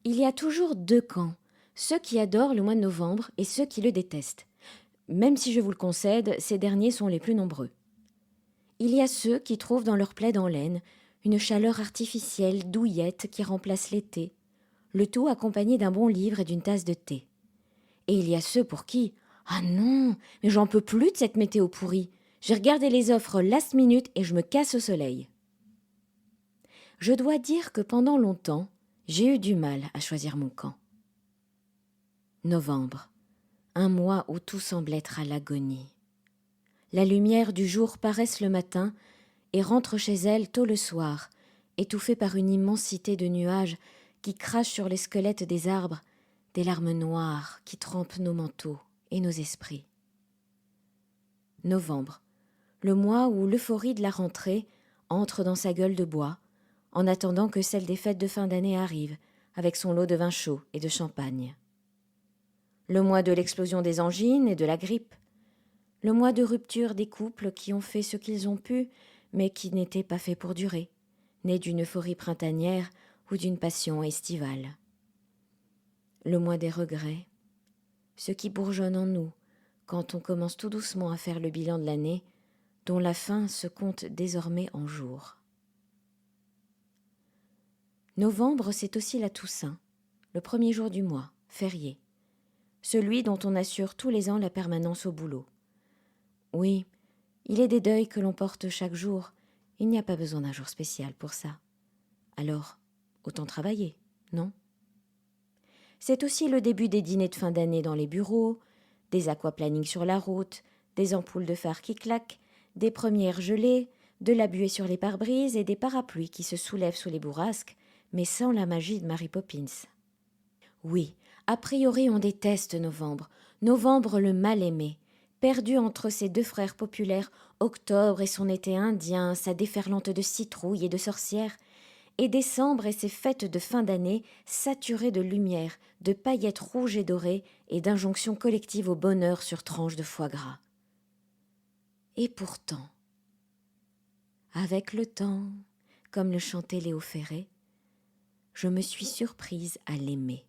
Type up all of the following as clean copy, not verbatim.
Il y a toujours deux camps, ceux qui adorent le mois de novembre et ceux qui le détestent. Même si je vous le concède, ces derniers sont les plus nombreux. Il y a ceux qui trouvent dans leur plaid en laine une chaleur artificielle, douillette qui remplace l'été, le tout accompagné d'un bon livre et d'une tasse de thé. Et il y a ceux pour qui « Ah non, mais j'en peux plus de cette météo pourrie. J'ai regardé les offres last minute et je me casse au soleil. » Je dois dire que pendant longtemps, j'ai eu du mal à choisir mon camp. Novembre, un mois où tout semble être à l'agonie. La lumière du jour paraisse le matin et rentre chez elle tôt le soir, étouffée par une immensité de nuages qui crachent sur les squelettes des arbres, des larmes noires qui trempent nos manteaux et nos esprits. Novembre, le mois où l'euphorie de la rentrée entre dans sa gueule de bois, en attendant que celle des fêtes de fin d'année arrive, avec son lot de vin chaud et de champagne. Le mois de l'explosion des angines et de la grippe. Le mois de rupture des couples qui ont fait ce qu'ils ont pu, mais qui n'étaient pas faits pour durer, nés d'une euphorie printanière ou d'une passion estivale. Le mois des regrets, ce qui bourgeonne en nous quand on commence tout doucement à faire le bilan de l'année, dont la fin se compte désormais en jours. Novembre, c'est aussi la Toussaint, le premier jour du mois, férié, celui dont on assure tous les ans la permanence au boulot. Oui, il est des deuils que l'on porte chaque jour, il n'y a pas besoin d'un jour spécial pour ça. Alors, autant travailler, non ? C'est aussi le début des dîners de fin d'année dans les bureaux, des aquaplannings sur la route, des ampoules de phare qui claquent, des premières gelées, de la buée sur les pare-brises et des parapluies qui se soulèvent sous les bourrasques, mais sans la magie de Mary Poppins. Oui, a priori on déteste novembre, novembre le mal-aimé, perdu entre ses deux frères populaires, octobre et son été indien, sa déferlante de citrouilles et de sorcières, et décembre et ses fêtes de fin d'année saturées de lumière, de paillettes rouges et dorées et d'injonctions collectives au bonheur sur tranches de foie gras. Et pourtant, avec le temps, comme le chantait Léo Ferré, je me suis surprise à l'aimer.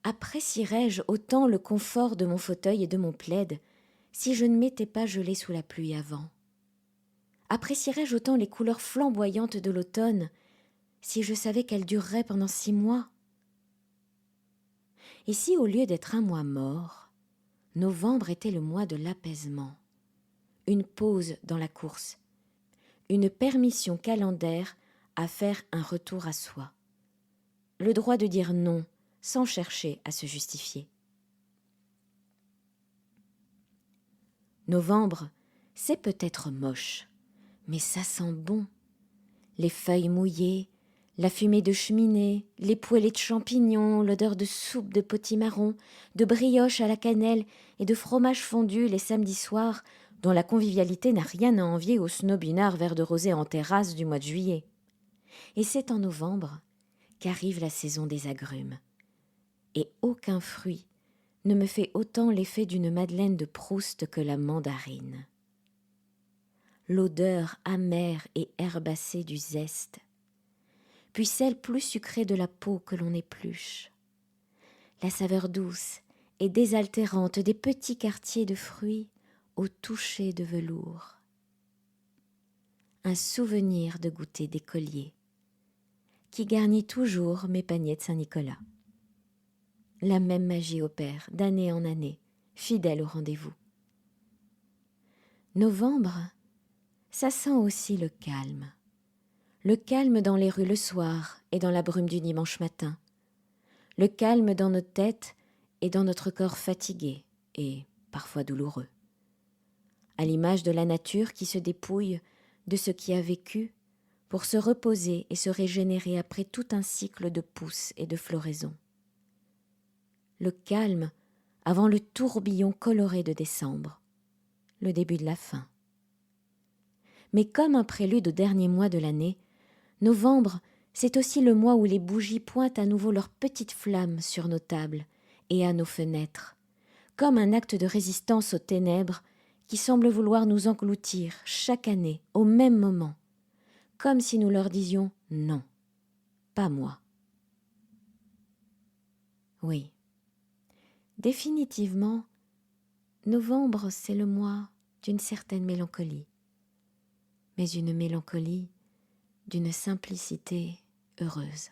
Apprécierais-je autant le confort de mon fauteuil et de mon plaid si je ne m'étais pas gelée sous la pluie avant ? Apprécierais-je autant les couleurs flamboyantes de l'automne si je savais qu'elles dureraient pendant 6 mois ? Et si au lieu d'être un mois mort, novembre était le mois de l'apaisement, une pause dans la course, une permission calendaire à faire un retour à soi, le droit de dire non sans chercher à se justifier. Novembre, c'est peut-être moche, mais ça sent bon. Les feuilles mouillées, la fumée de cheminée, les poêlées de champignons, l'odeur de soupe de potimarron, de brioche à la cannelle et de fromage fondu les samedis soirs, dont la convivialité n'a rien à envier au snobinard verre de rosé en terrasse du mois de juillet. Et c'est en novembre qu'arrive la saison des agrumes. Et aucun fruit ne me fait autant l'effet d'une madeleine de Proust que la mandarine. L'odeur amère et herbacée du zeste, puis celle plus sucrée de la peau que l'on épluche, la saveur douce et désaltérante des petits quartiers de fruits au toucher de velours. Un souvenir de goûter d'écolier qui garnit toujours mes paniers de Saint-Nicolas. La même magie opère d'année en année, fidèle au rendez-vous. Novembre, ça sent aussi le calme. Le calme dans les rues le soir et dans la brume du dimanche matin. Le calme dans nos têtes et dans notre corps fatigué et parfois douloureux. À l'image de la nature qui se dépouille de ce qui a vécu pour se reposer et se régénérer après tout un cycle de pousses et de floraison. Le calme avant le tourbillon coloré de décembre, le début de la fin. Mais comme un prélude au dernier mois de l'année, novembre, c'est aussi le mois où les bougies pointent à nouveau leurs petites flammes sur nos tables et à nos fenêtres, comme un acte de résistance aux ténèbres qui semblent vouloir nous engloutir chaque année au même moment, comme si nous leur disions « non, pas moi ». Oui. Définitivement, novembre, c'est le mois d'une certaine mélancolie, mais une mélancolie d'une simplicité heureuse.